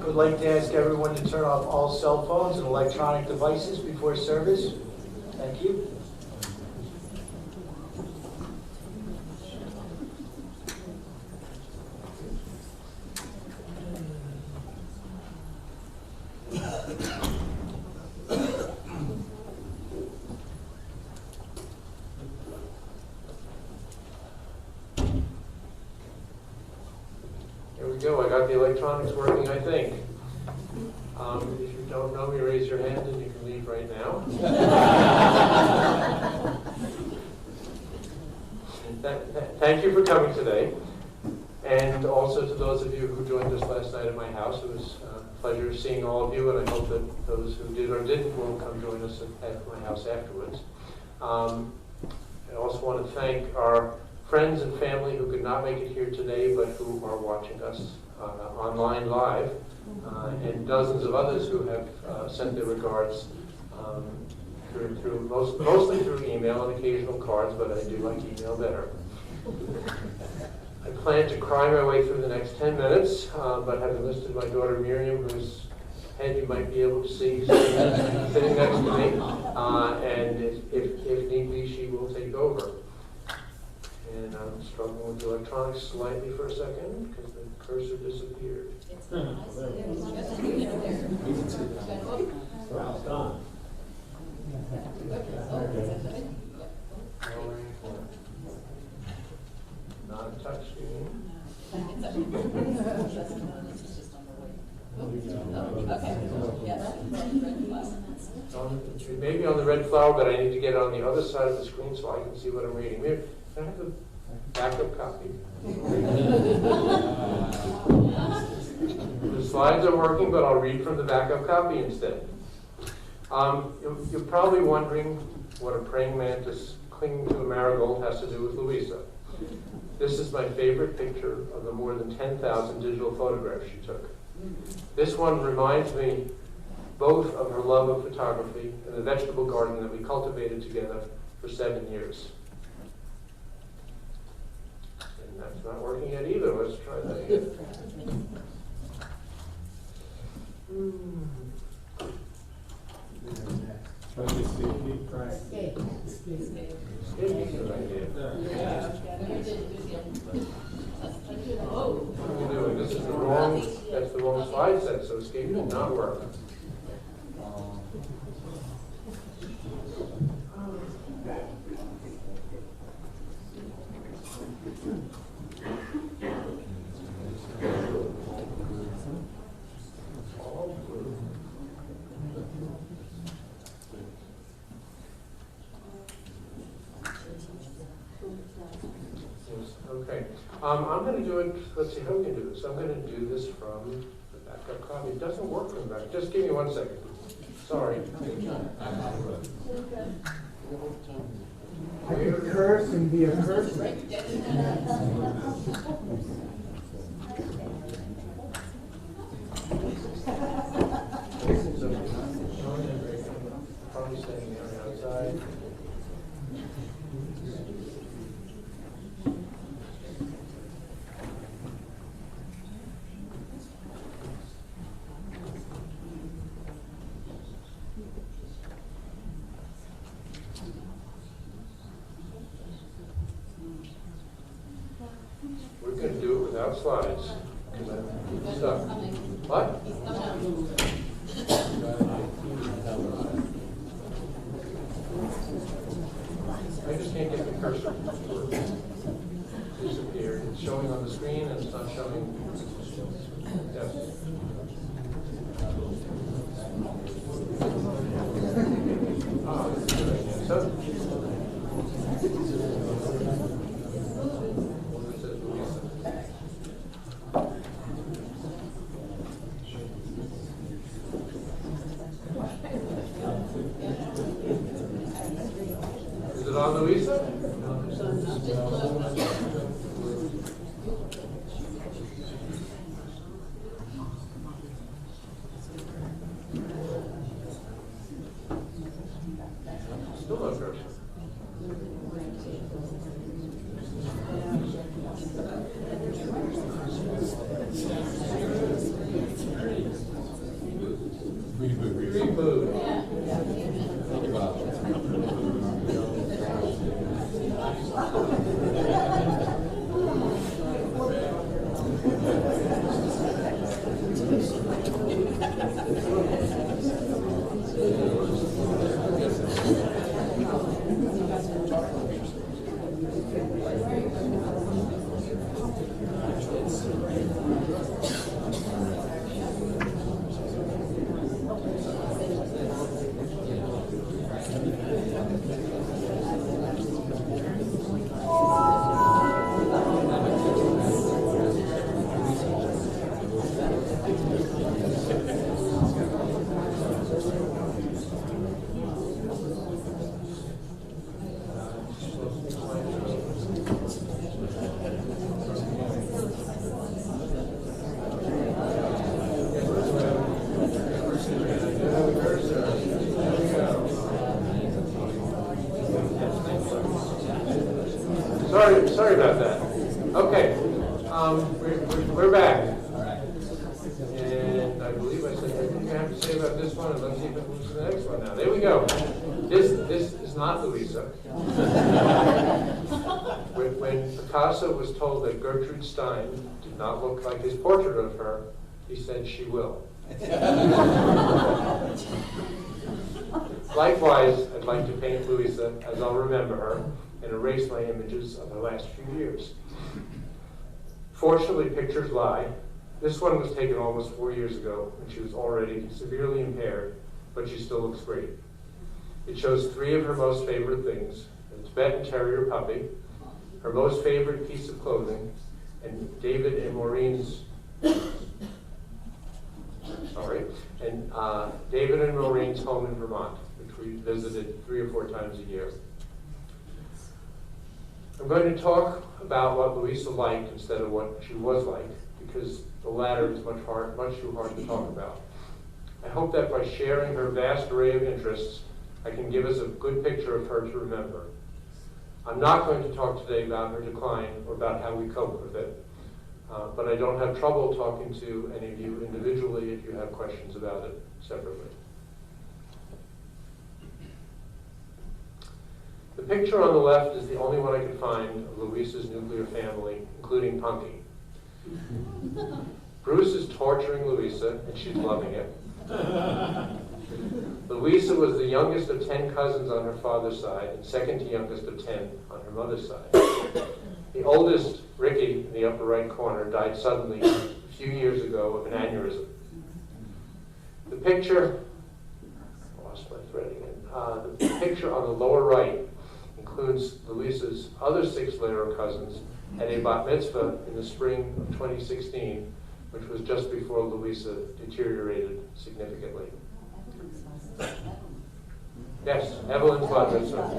I'd like to ask everyone to turn off all cell phones and electronic devices before service. Thank you. There we go. I got the electronics working, I think. If you don't know me, raise your hand and you can leave right now. Thank you for coming today. And also to those of you who joined us last night at my house. It was a pleasure seeing all of you, and I hope that those who did or didn't will come join us at my house afterwards. I also want to thank our friends and family who could not make it here today, but who are watching us online live, and dozens of others who have sent their regards mostly through email and occasional cards, but I do like email better. I plan to cry my way through the next 10 minutes, but have enlisted my daughter Miriam, whose head you might be able to see sitting next to me, and if need be, she will take over. And I'm struggling with the electronics slightly for a second because the cursor disappeared. It's nice. Not a touch screen. It may be on the red flower, but I need to get it on the other side of the screen so I can see what I'm reading. Can I have the backup copy? The slides are working, but I'll read from the backup copy instead. You're probably wondering what a praying mantis clinging to a marigold has to do with Luisa. This is my favorite picture of the more than 10,000 digital photographs she took. This one reminds me both of her love of photography and the vegetable garden that we cultivated together for 7 years. And that's not working yet either. Let's try that again. This is the wrong, that's the wrong slide set, so escape did not work. Okay, I'm going to do it, let's see how we can do this. I'm going to do this from the backup copy. It doesn't work from the back. Just give me 1 second. Sorry. I could curse and be a curse. Probably staying there outside. going to do it without slides, because I'm stuck. What? I just can't get the cursor to disappear. It's showing on the screen and it's not showing. Yes. Ah, this is good. So, is it on Luisa? Still no cursor. Reboot. Sorry about that. Okay, we're back. And I believe I said everything I have to say about this one, and let's see if it moves to the next one now. There we go. This is not Luisa. When Picasso was told that Gertrude Stein did not look like his portrait of her, he said she will. Likewise, I'd like to paint Luisa as I'll remember her and erase my images of the last few years. Fortunately, pictures lie. This one was taken almost 4 years ago when she was already severely impaired, but she still looks great. It shows 3 of her most favorite things: a Tibetan Terrier puppy, her most favorite piece of clothing, and David and Maureen's home in Vermont, which we visited 3 or 4 times a year. I'm going to talk about what Luisa liked instead of what she was like, because the latter is much too hard to talk about. I hope that by sharing her vast array of interests, I can give us a good picture of her to remember. I'm not going to talk today about her decline or about how we cope with it, but I don't have trouble talking to any of you individually if you have questions about it separately. The picture on the left is the only one I could find of Luisa's nuclear family, including Punky. Bruce is torturing Luisa, and she's loving it. Luisa was the youngest of 10 cousins on her father's side, and second to youngest of 10 on her mother's side. The oldest, Ricky, in the upper right corner, died suddenly a few years ago of an aneurysm. The picture, I lost my thread again. The picture on the lower right includes Luisa's other 6 Lehrer cousins at a bat mitzvah in the spring of 2016, which was just before Luisa deteriorated significantly. Yes, Evelyn's bat mitzvah.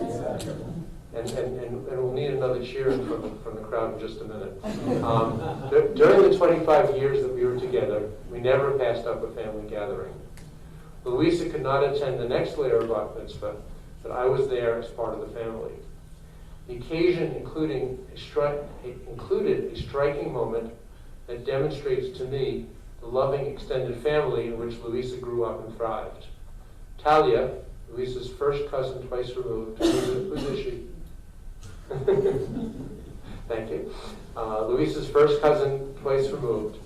And we'll need another cheer from the crowd in just a minute. During the 25 years that we were together, we never passed up a family gathering. Luisa could not attend the next Lehrer bat mitzvah, but I was there as part of the family. The occasion included a striking moment that demonstrates to me the loving extended family in which Luisa grew up and thrived. Talia, Luisa's first cousin twice removed, who's is she? Thank you. Luisa's first cousin, twice removed,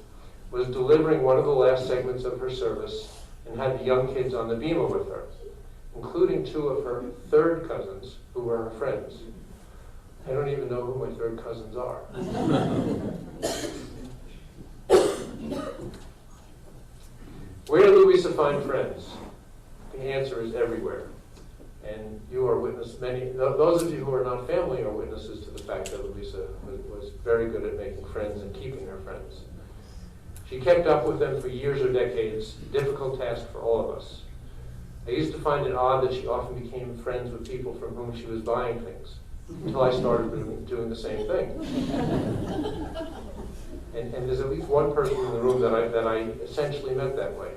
was delivering one of the last segments of her service and had the young kids on the beamer with her, including two of her third cousins who were her friends. I don't even know who my third cousins are. Where did Luisa find friends? The answer is everywhere. And you are witness, those of you who are not family are witnesses to the fact that Luisa was very good at making friends and keeping her friends. She kept up with them for years or decades, a difficult task for all of us. I used to find it odd that she often became friends with people from whom she was buying things, until I started doing the same thing. And there's at least one person in the room that I essentially met that way.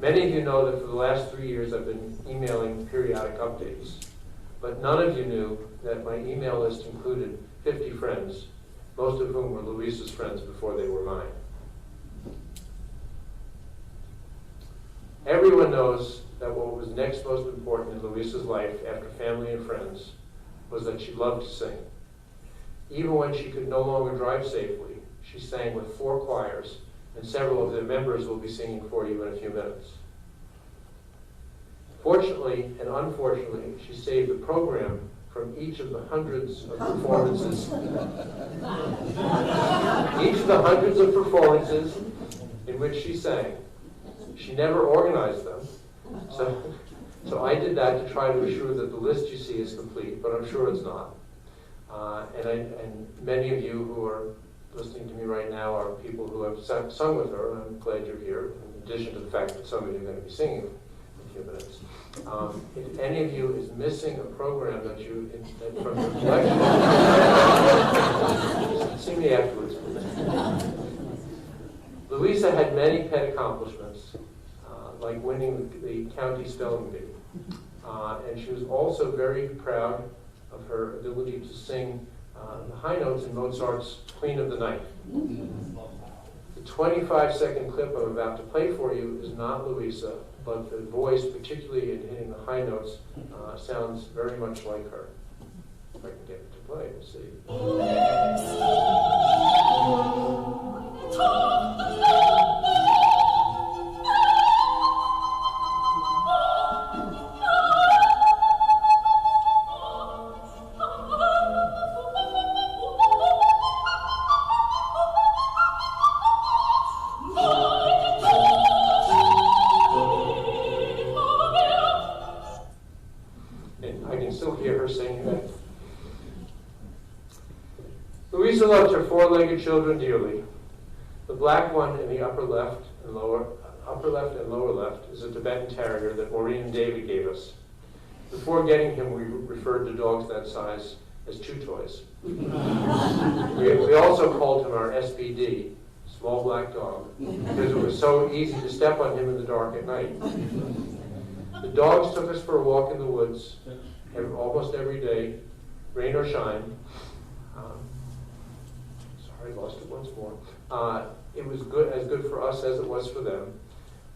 Many of you know that for the last 3 years I've been emailing periodic updates, but none of you knew that my email list included 50 friends, most of whom were Luisa's friends before they were mine. Everyone knows that what was next most important in Luisa's life after family and friends was that she loved to sing. Even when she could no longer drive safely, she sang with 4 choirs, and several of their members will be singing for you in a few minutes. Fortunately and unfortunately, she saved the program from each of the hundreds of performances. Each of the hundreds of performances in which she sang. She never organized them, so I did that to try to assure that the list you see is complete, but I'm sure it's not. And many of you who are listening to me right now are people who have sung with her, and I'm glad you're here, in addition to the fact that some of you are going to be singing in a few minutes. If any of you is missing a program that from your collection, see me afterwards, please. Luisa had many pet accomplishments, like winning the county spelling bee. And she was also very proud of her ability to sing the high notes in Mozart's Queen of the Night. The 25-second clip I'm about to play for you is not Luisa, but the voice, particularly in hitting the high notes, sounds very much like her. If I can get it to play, we'll see. Luisa loved her 4-legged children dearly. The black one in the upper left and lower left is a Tibetan Terrier that Maureen and David gave us. Before getting him, we referred to dogs that size as chew toys. We also called him our SPD, small black dog, because it was so easy to step on him in the dark at night. The dogs took us for a walk in the woods almost every day, rain or shine. Sorry, lost it once more. It was as good for us as it was for them.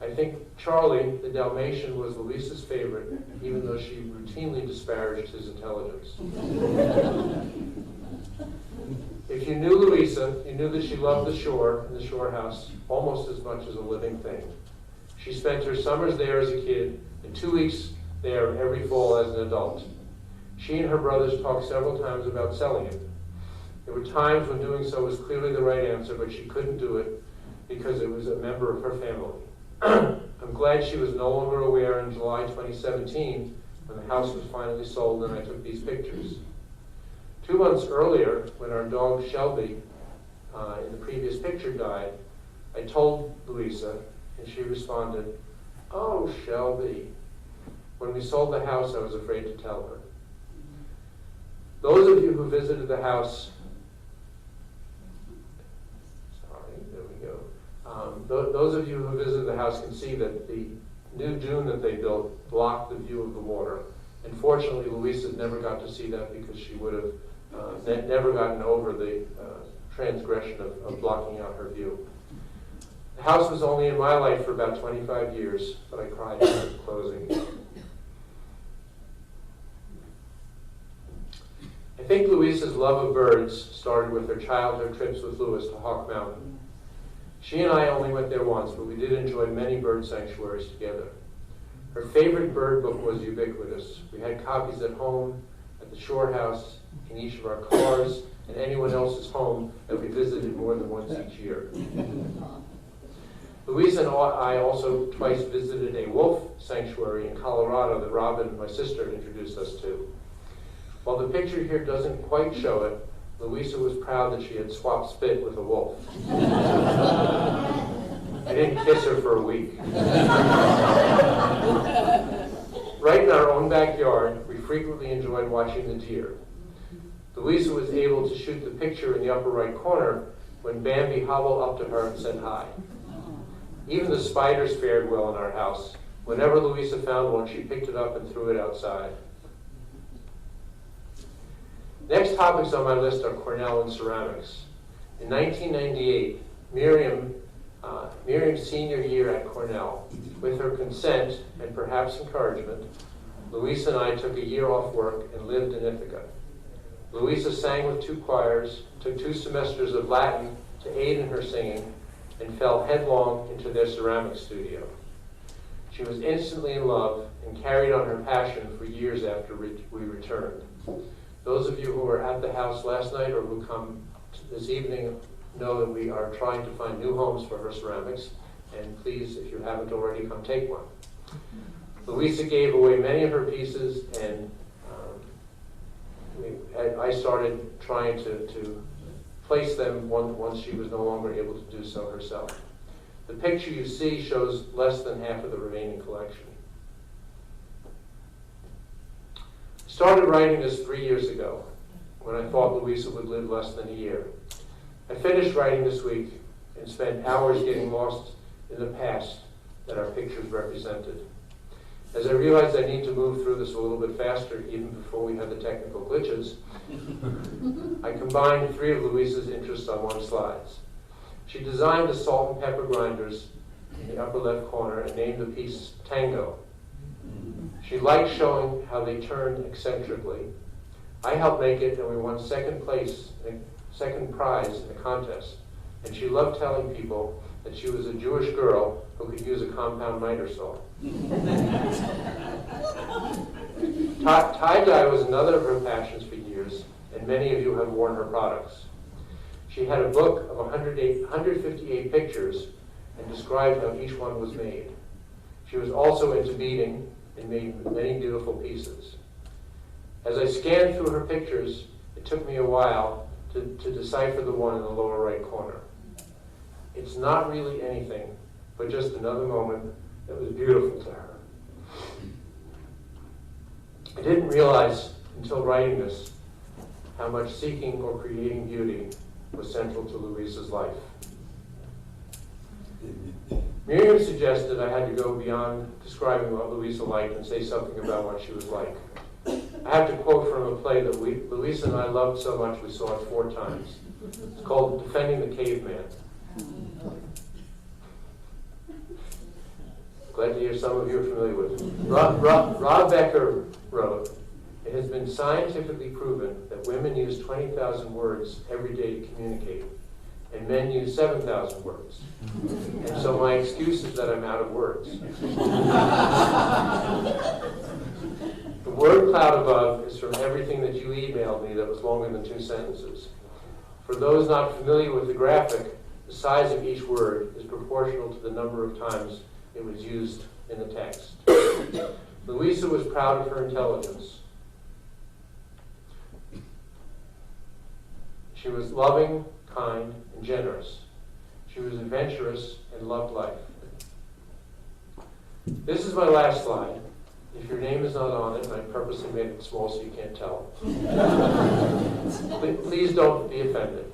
I think Charlie, the Dalmatian, was Luisa's favorite, even though she routinely disparaged his intelligence. If you knew Luisa, you knew that she loved the shore and the shore house almost as much as a living thing. She spent her summers there as a kid and 2 weeks there every fall as an adult. She and her brothers talked several times about selling it. There were times when doing so was clearly the right answer, but she couldn't do it because it was a member of her family. I'm glad she was no longer aware in July 2017 when the house was finally sold and I took these pictures. 2 months earlier, when our dog Shelby in the previous picture died, I told Luisa and she responded, "Oh, Shelby." When we sold the house, I was afraid to tell her. Those of you who visited the house, those of you who visited the house can see that the new dune that they built blocked the view of the water. And fortunately, Luisa never got to see that because she would have never gotten over the transgression of blocking out her view. The house was only in my life for about 25 years, but I cried at the closing. I think Luisa's love of birds started with her childhood trips with Louis to Hawk Mountain. She and I only went there once, but we did enjoy many bird sanctuaries together. Her favorite bird book was ubiquitous. We had copies at home, at the shore house, in each of our cars, and anyone else's home that we visited more than once each year. Luisa and I also twice visited a wolf sanctuary in Colorado that Robin, my sister, introduced us to. While the picture here doesn't quite show it, Luisa was proud that she had swapped spit with a wolf. I didn't kiss her for a week. Right in our own backyard, we frequently enjoyed watching the deer. Luisa was able to shoot the picture in the upper right corner when Bambi hobbled up to her and said hi. Even the spiders fared well in our house. Whenever Luisa found one, she picked it up and threw it outside. Next topics on my list are Cornell and ceramics. In 1998, Miriam's senior year at Cornell, with her consent and perhaps encouragement, Luisa and I took a year off work and lived in Ithaca. Luisa sang with 2 choirs, took 2 semesters of Latin to aid in her singing, and fell headlong into their ceramics studio. She was instantly in love and carried on her passion for years after we returned. Those of you who were at the house last night or who come this evening know that we are trying to find new homes for her ceramics, and please, if you haven't already, come take one. Luisa gave away many of her pieces, and I started trying to place them once she was no longer able to do so herself. The picture you see shows less than half of the remaining collection. I started writing this 3 years ago, when I thought Luisa would live less than a year. I finished writing this week and spent hours getting lost in the past that our pictures represented. As I realized I need to move through this a little bit faster, even before we had the technical glitches, I combined 3 of Luisa's interests on one slide. She designed the salt and pepper grinders in the upper left corner and named the piece Tango. She liked showing how they turned eccentrically. I helped make it, and we won second prize in a contest. And she loved telling people that she was a Jewish girl who could use a compound miter saw. Tie-dye was another of her passions for years, and many of you have worn her products. She had a book of 158 pictures and described how each one was made. She was also into beading and made many beautiful pieces. As I scanned through her pictures, it took me a while to decipher the one in the lower right corner. It's not really anything, but just another moment that was beautiful to her. I didn't realize until writing this how much seeking or creating beauty was central to Luisa's life. Miriam suggested I had to go beyond describing what Luisa liked and say something about what she was like. I have to quote from a play that Luisa and I loved so much we saw it 4 times. It's called Defending the Caveman. Glad to hear some of you are familiar with it. Rob Becker wrote, "It has been scientifically proven that women use 20,000 words every day to communicate, and men use 7,000 words. And so my excuse is that I'm out of words." The word cloud above is from everything that you emailed me that was longer than 2 sentences. For those not familiar with the graphic, the size of each word is proportional to the number of times it was used in the text. Luisa was proud of her intelligence. She was loving, kind, and generous. She was adventurous and loved life. This is my last slide. If your name is not on it, and I purposely made it small so you can't tell, please don't be offended.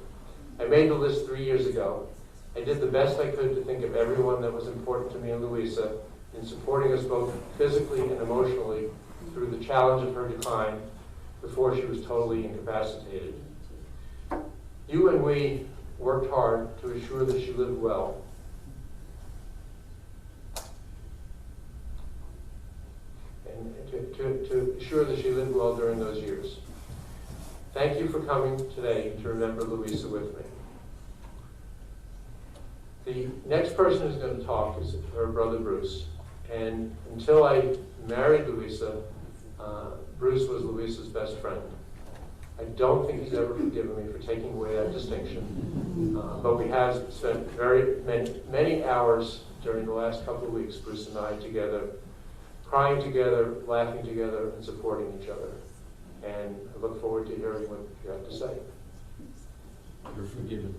I made the list 3 years ago. I did the best I could to think of everyone that was important to me and Luisa in supporting us both physically and emotionally through the challenge of her decline before she was totally incapacitated. You and we worked hard to assure that she lived well. And to assure that she lived well during those years. Thank you for coming today to remember Luisa with me. The next person who's going to talk is her brother Bruce. And until I married Luisa, Bruce was Luisa's best friend. I don't think he's ever forgiven me for taking away that distinction. But we have spent many hours during the last couple of weeks, Bruce and I together, crying together, laughing together, and supporting each other. And I look forward to hearing what you have to say. You're forgiven.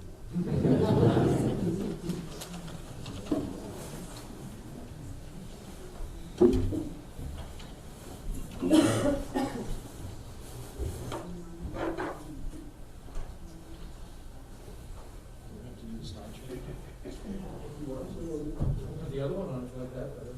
The other one on like that better.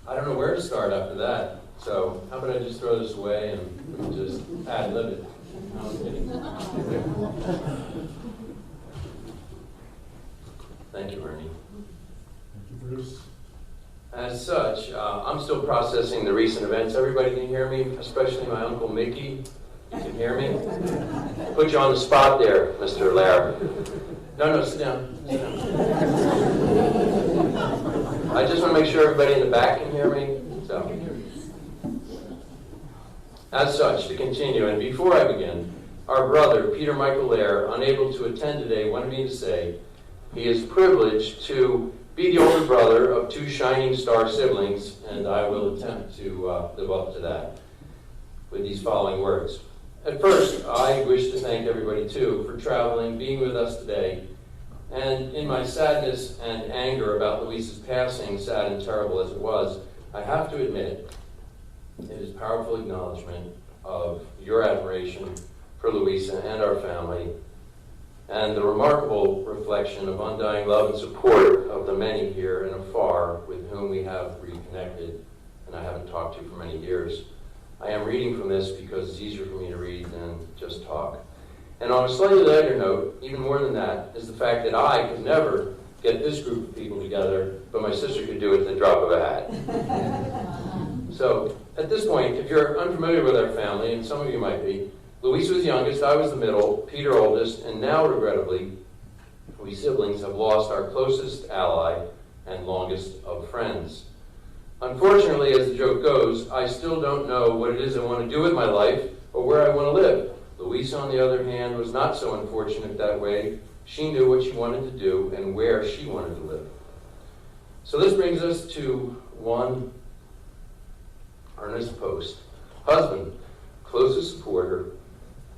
I don't know where to start after that. So how about I just throw this away and we can just ad-lib it? No, I'm kidding. Thank you, Ernie. Thank you, Bruce. As such, I'm still processing the recent events. Everybody can hear me, especially my Uncle Mickey. You can hear me? Put you on the spot there, Mr. Lehrer. No, sit down. Sit down. I just want to make sure everybody in the back can hear me. So, as such, to continue, and before I begin, our brother, Peter Michael Lehrer, unable to attend today, wanted me to say he is privileged to be the older brother of two shining star siblings, and I will attempt to live up to that with these following words. At first, I wish to thank everybody, too, for traveling, being with us today, and in my sadness and anger about Luisa's passing, sad and terrible as it was, I have to admit it is powerful acknowledgement of your admiration for Luisa and our family, and the remarkable reflection of undying love and support of the many here and afar with whom we have reconnected and I haven't talked to for many years. I am reading from this because it's easier for me to read than just talk. And on a slightly lighter note, even more than that, is the fact that I could never get this group of people together, but my sister could do it at the drop of a hat. So, at this point, if you're unfamiliar with our family, and some of you might be, Luisa was youngest, I was the middle, Peter oldest, and now, regrettably, we siblings have lost our closest ally and longest of friends. Unfortunately, as the joke goes, I still don't know what it is I want to do with my life or where I want to live. Luisa, on the other hand, was not so unfortunate that way. She knew what she wanted to do and where she wanted to live. So this brings us to one Ernest Post, husband, closest supporter,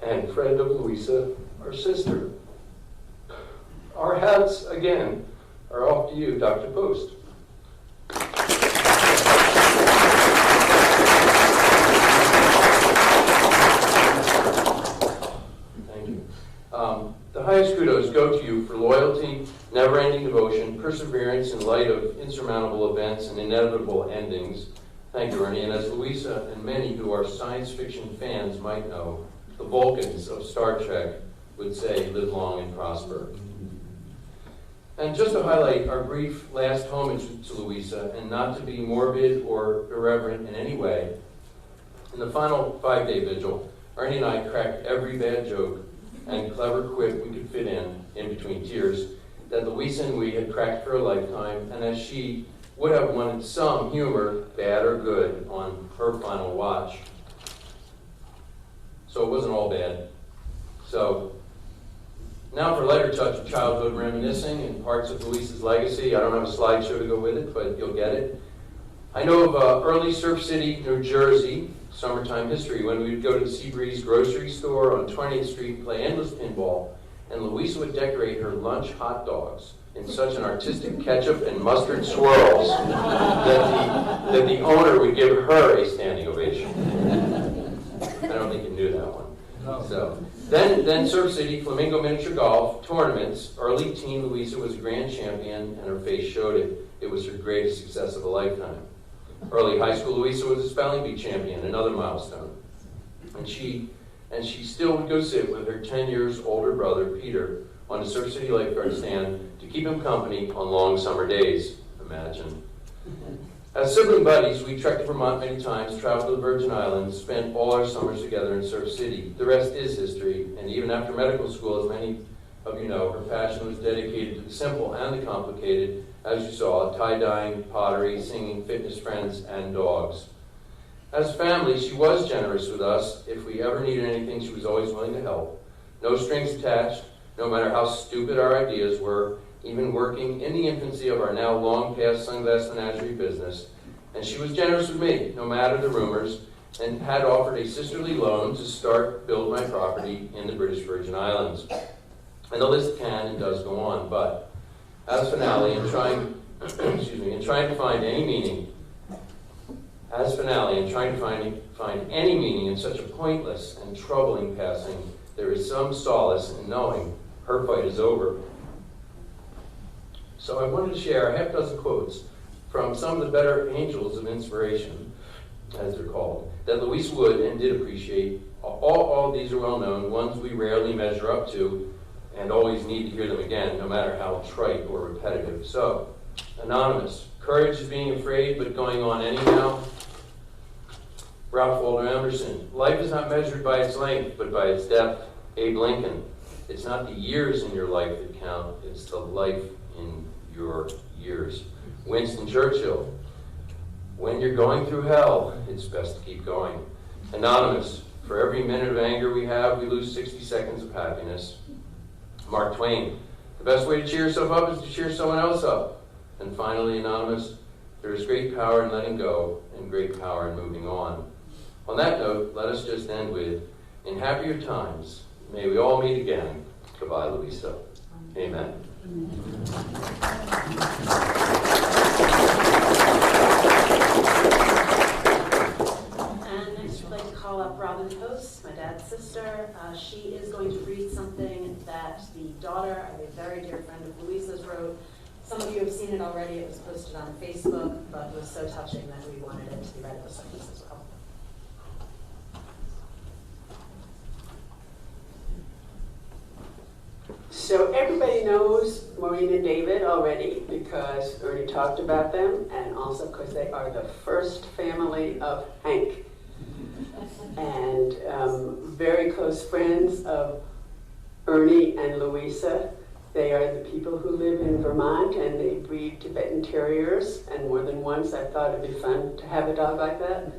and friend of Luisa, our sister. Our hats, again, are off to you, Dr. Post. The highest kudos go to you for loyalty, never-ending devotion, perseverance in light of insurmountable events and inevitable endings. Thank you, Ernie. And as Luisa and many who are science fiction fans might know, the Vulcans of Star Trek would say, live long and prosper. And just to highlight our brief last homage to Luisa, and not to be morbid or irreverent in any way, in the final 5-day vigil, Ernie and I cracked every bad joke and clever quip we could fit in between tears, that Luisa and we had cracked for a lifetime, and as she would have wanted some humor, bad or good, on her final watch. So it wasn't all bad. So now for a lighter touch of childhood reminiscing and parts of Luisa's legacy. I don't have a slideshow to go with it, but you'll get it. I know of early Surf City, New Jersey, summertime history, when we would go to the Seabreeze grocery store on 20th Street and play endless pinball, and Luisa would decorate her lunch hot dogs in such an artistic ketchup and mustard swirls that the owner would give her a standing ovation. I don't think you knew that one. No. So then Surf City, Flamingo Miniature Golf, tournaments, early teen Luisa was grand champion, and her face showed it. It was her greatest success of a lifetime. Early high school, Luisa was a spelling bee champion, another milestone. And she still would go sit with her 10 years older brother, Peter, on the Surf City lifeguard stand to keep him company on long summer days. Imagine. As sibling buddies, we trekked to Vermont many times, traveled to the Virgin Islands, spent all our summers together in Surf City. The rest is history, and even after medical school, as many of you know, her passion was dedicated to the simple and the complicated, as you saw, tie-dyeing, pottery, singing, fitness friends, and dogs. As family, she was generous with us. If we ever needed anything, she was always willing to help. No strings attached, no matter how stupid our ideas were, even working in the infancy of our now long-past sunglass menagerie business. And she was generous with me, no matter the rumors, and had offered a sisterly loan to build my property in the British Virgin Islands. And the list can and does go on, but as finale, in trying to find any meaning in such a pointless and troubling passing, there is some solace in knowing her fight is over. So I wanted to share a half dozen quotes from some of the better angels of inspiration, as they're called, that Luisa would and did appreciate. All of these are well known, ones we rarely measure up to, and always need to hear them again, no matter how trite or repetitive. So, Anonymous, courage is being afraid, but going on anyhow. Ralph Waldo Emerson, life is not measured by its length, but by its depth. Abe Lincoln, it's not the years in your life that count, it's the life in your years. Winston Churchill, when you're going through hell, it's best to keep going. Anonymous, for every minute of anger we have, we lose 60 seconds of happiness. Mark Twain, the best way to cheer yourself up is to cheer someone else up. And finally, Anonymous, there is great power in letting go and great power in moving on. On that note, let us just end with, in happier times, may we all meet again. Goodbye, Luisa. Amen. And next we'd like to call up Robin Post, my dad's sister. She is going to read something that the daughter of a very dear friend of Luisa's wrote. Some of you have seen it already. It was posted on Facebook, but was so touching that we wanted it to be read at the service as well. So everybody knows Maureen and David already because Ernie talked about them, and also because they are the first family of Hank. And very close friends of Ernie and Luisa. They are the people who live in Vermont, and they breed Tibetan Terriers, and more than once I thought it'd be fun to have a dog like that.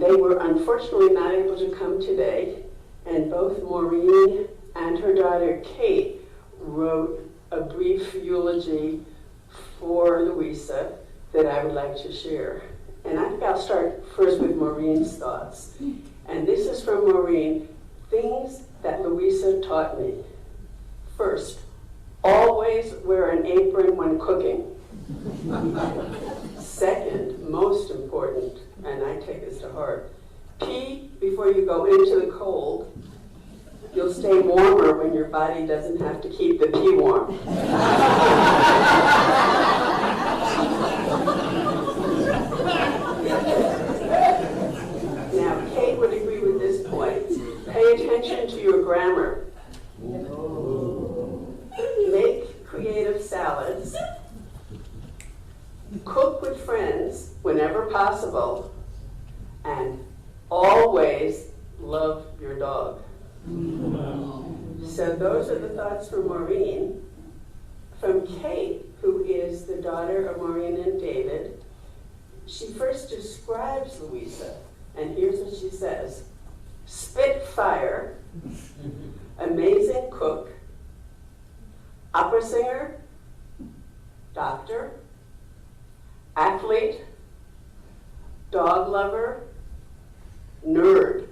They were unfortunately not able to come today, and both Maureen and her daughter Kate wrote a brief eulogy for Luisa that I would like to share. And I think I'll start first with Maureen's thoughts. And this is from Maureen, things that Luisa taught me. First, always wear an apron when cooking. Second, most important, and I take this to heart, pee before you go into the cold. You'll stay warmer when your body doesn't have to keep the pee warm. Now, Kate would agree with this point. Pay attention to your grammar. Make creative salads. Cook with friends whenever possible. And always love your dog. So those are the thoughts from Maureen. From Kate, who is the daughter of Maureen and David, she first describes Luisa, and here's what she says. Spitfire, amazing cook, opera singer, doctor, athlete, dog lover, nerd,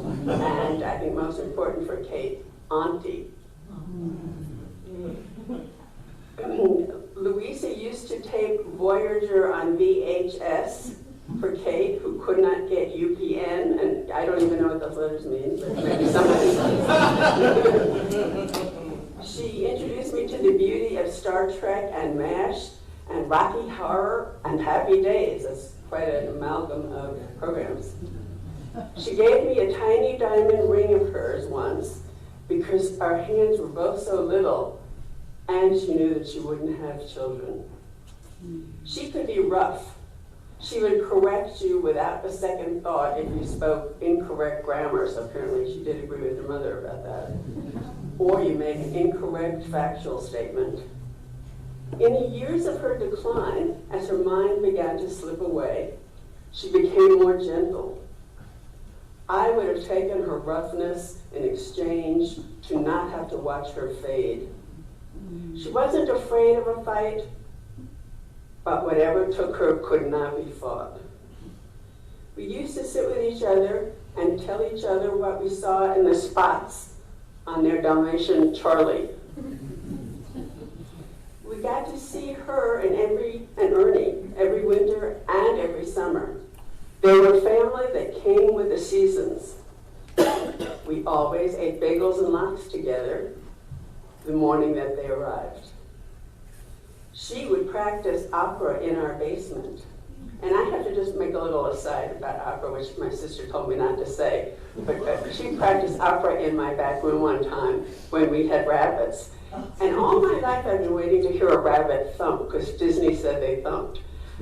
and I think most important for Kate, auntie. Luisa used to tape Voyager on VHS for Kate, who could not get UPN, and I don't even know what those letters mean, but maybe somebody does. She introduced me to the beauty of Star Trek and MASH and Rocky Horror and Happy Days. That's quite an amalgam of programs. She gave me a tiny diamond ring of hers once, because our hands were both so little, and she knew that she wouldn't have children. She could be rough. She would correct you without a second thought if you spoke incorrect grammar, so apparently she did agree with her mother about that. Or you made an incorrect factual statement. In the years of her decline, as her mind began to slip away, she became more gentle. I would have taken her roughness in exchange to not have to watch her fade. She wasn't afraid of a fight, but whatever took her could not be fought. We used to sit with each other and tell each other what we saw in the spots on their Dalmatian Charlie. We got to see her and Ernie every winter and every summer. They were family that came with the seasons. We always ate bagels and lox together the morning that they arrived. She would practice opera in our basement. And I have to just make a little aside about opera, which my sister told me not to say. But she practiced opera in my back room one time when we had rabbits. And all my life I've been waiting to hear a rabbit thump, because Disney said they thumped.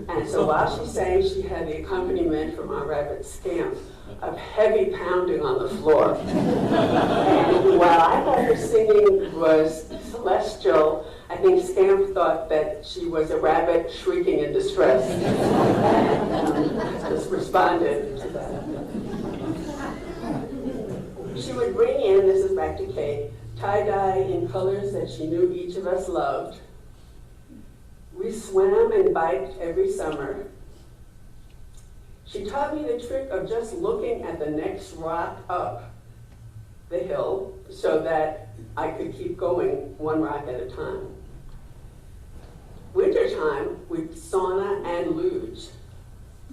And so while she sang, she had the accompaniment from our rabbit Scamp of heavy pounding on the floor. And while I thought her singing was celestial, I think Scamp thought that she was a rabbit shrieking in distress, and just responded to that. She would bring in, this is back to Kate, tie-dye in colors that she knew each of us loved. We swam and biked every summer. She taught me the trick of just looking at the next rock up the hill so that I could keep going one rock at a time. Wintertime, we'd sauna and luge.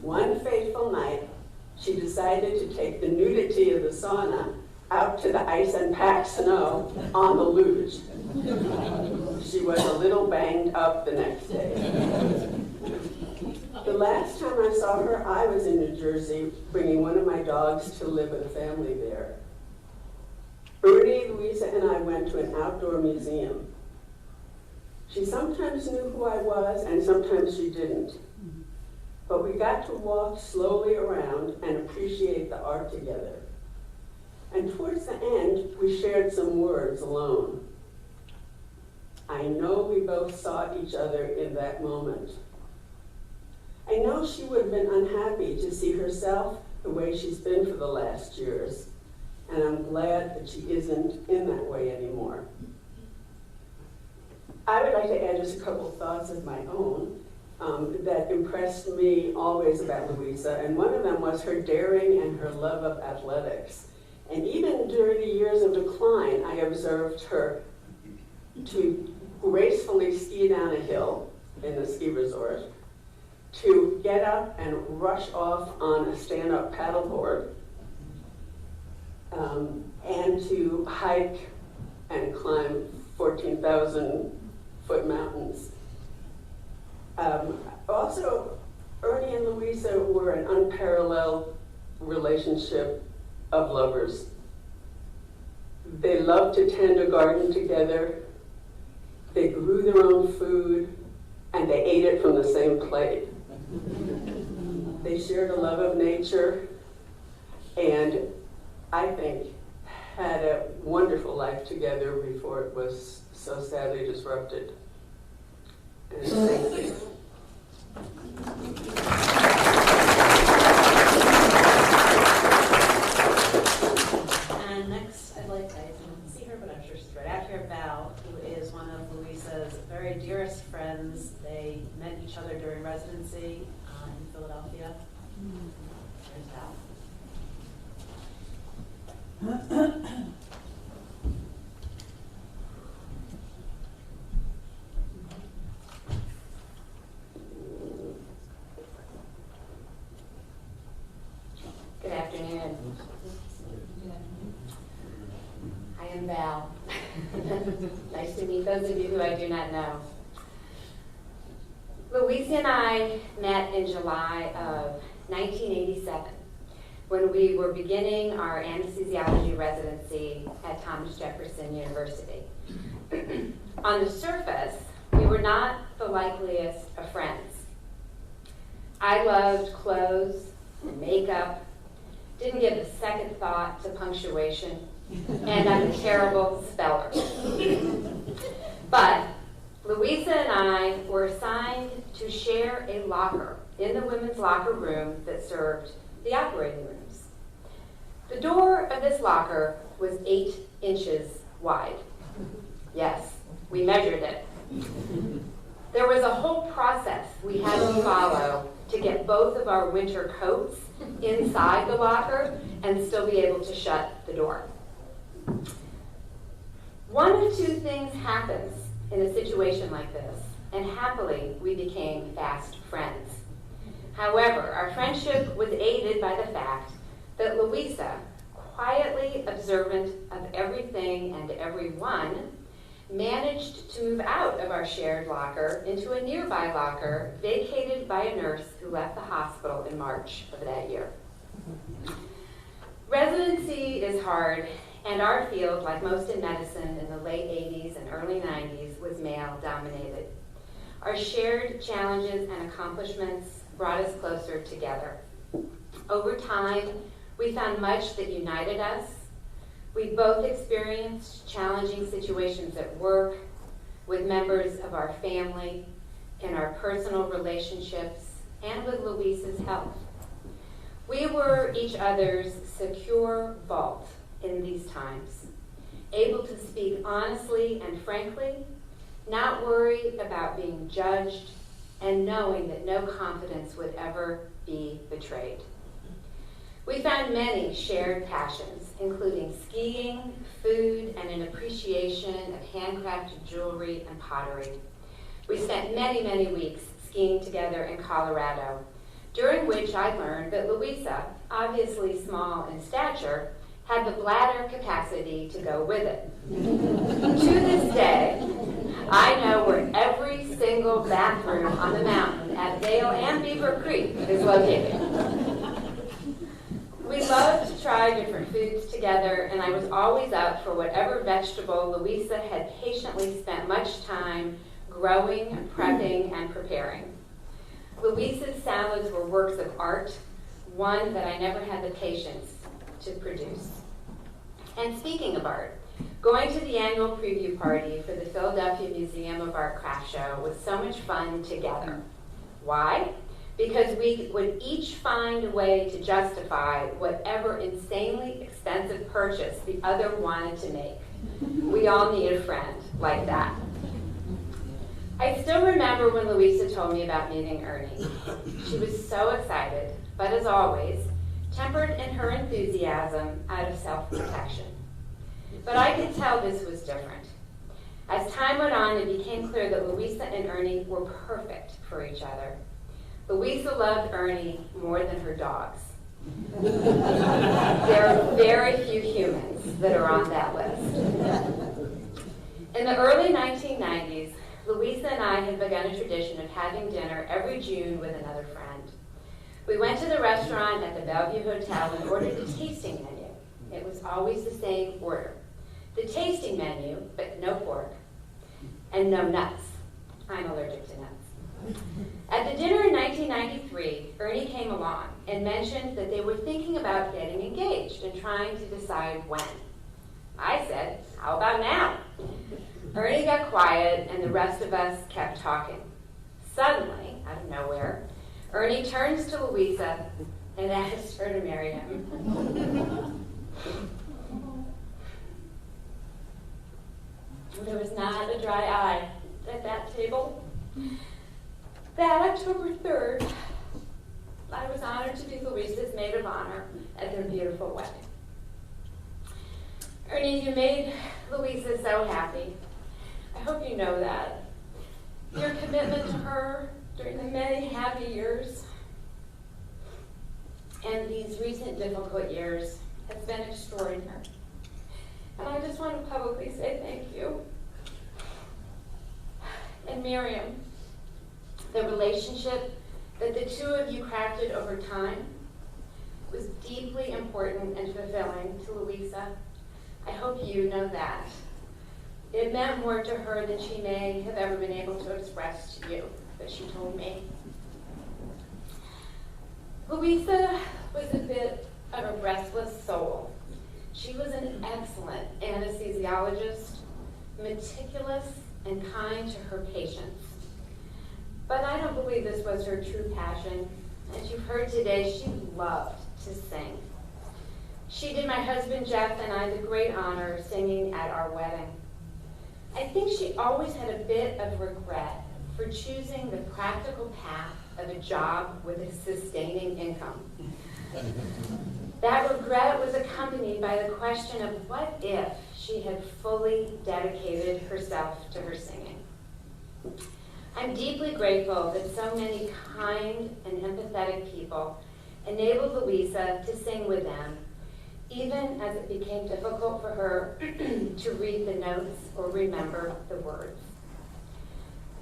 One fateful night, she decided to take the nudity of the sauna out to the ice and packed snow on the luge. She was a little banged up the next day. The last time I saw her, I was in New Jersey, bringing one of my dogs to live with a family there. Ernie, Luisa, and I went to an outdoor museum. She sometimes knew who I was, and sometimes she didn't. But we got to walk slowly around and appreciate the art together. And towards the end, we shared some words alone. I know we both saw each other in that moment. I know she would have been unhappy to see herself the way she's been for the last years, and I'm glad that she isn't in that way anymore. I would like to add just a couple thoughts of my own that impressed me always about Luisa, and one of them was her daring and her love of athletics. And even during the years of decline, I observed her to gracefully ski down a hill in the ski resort, to get up and rush off on a stand-up paddleboard, and to hike and climb 14,000-foot mountains. Also, Ernie and Luisa were an unparalleled relationship of lovers. They loved to tend a garden together. They grew their own food, and they ate it from the same plate. They shared a love of nature, and I think had a wonderful life together before it was so sadly disrupted. And thank you. And next, I didn't see her, but I'm sure she's right out here, Val, who is one of Luisa's very dearest friends. They met each other during residency in Philadelphia. There's Val. Good afternoon. I am Val. Nice to meet those of you who I do not know. Luisa and I met in July of 1987. when we were beginning our anesthesiology residency at Thomas Jefferson University. On the surface, we were not the likeliest of friends. I loved clothes and makeup, didn't give a second thought to punctuation, and I'm a terrible speller. But Luisa and I were assigned to share a locker in the women's locker room that served the operating rooms. The door of this locker was 8 inches wide. Yes, we measured it. There was a whole process we had to follow to get both of our winter coats inside the locker and still be able to shut the door. One of two things happens in a situation like this, and happily we became fast friends. However, our friendship was aided by the fact that Luisa, quietly observant of everything and everyone, managed to move out of our shared locker into a nearby locker vacated by a nurse who left the hospital in March of that year. Residency is hard, and our field, like most in medicine in the late 80s and early 90s, was male-dominated. Our shared challenges and accomplishments brought us closer together. Over time, we found much that united us. We both experienced challenging situations at work, with members of our family, in our personal relationships, and with Luisa's health. We were each other's secure vault in these times, able to speak honestly and frankly, not worried about being judged, and knowing that no confidence would ever be betrayed. We found many shared passions, including skiing, food, and an appreciation of handcrafted jewelry and pottery. We spent many, many weeks skiing together in Colorado, during which I learned that Luisa, obviously small in stature, had the bladder capacity to go with it. To this day, I know where every single bathroom on the mountain at Vail and Beaver Creek is located. We loved to try different foods together, and I was always up for whatever vegetable Luisa had patiently spent much time growing, prepping, and preparing. Luisa's salads were works of art, one that I never had the patience to produce. And speaking of art, going to the annual preview party for the Philadelphia Museum of Art Craft Show was so much fun together. Why? Because we would each find a way to justify whatever insanely expensive purchase the other wanted to make. We all need a friend like that. I still remember when Luisa told me about meeting Ernie. She was so excited, but as always, tempered in her enthusiasm out of self-protection. But I could tell this was different. As time went on, it became clear that Luisa and Ernie were perfect for each other. Luisa loved Ernie more than her dogs. There are very few humans that are on that list. In the early 1990s, Luisa and I had begun a tradition of having dinner every June with another friend. We went to the restaurant at the Bellevue Hotel and ordered a tasting menu. It was always the same order. The tasting menu, but no pork, and no nuts. I'm allergic to nuts. At the dinner in 1993, Ernie came along and mentioned that they were thinking about getting engaged and trying to decide when. I said, how about now? Ernie got quiet and the rest of us kept talking. Suddenly, out of nowhere, Ernie turns to Luisa and asks her to marry him. There was not a dry eye at that table. That October 3rd, I was honored to be Luisa's maid of honor at their beautiful wedding. Ernie, you made Luisa so happy. I hope you know that. Your commitment to her during the many happy years and these recent difficult years has been extraordinary. And I just want to publicly say thank you. And Miriam, the relationship that the two of you crafted over time was deeply important and fulfilling to Luisa. I hope you know that. It meant more to her than she may have ever been able to express to you, but she told me. Luisa was a bit of a restless soul. She was an excellent anesthesiologist, meticulous and kind to her patients. But I don't believe this was her true passion. As you've heard today, she loved to sing. She did my husband Jeff and I the great honor of singing at our wedding. I think she always had a bit of regret for choosing the practical path of a job with a sustaining income. That regret was accompanied by the question of what if she had fully dedicated herself to her singing. I'm deeply grateful that so many kind and empathetic people enabled Luisa to sing with them, even as it became difficult for her to read the notes or remember the words.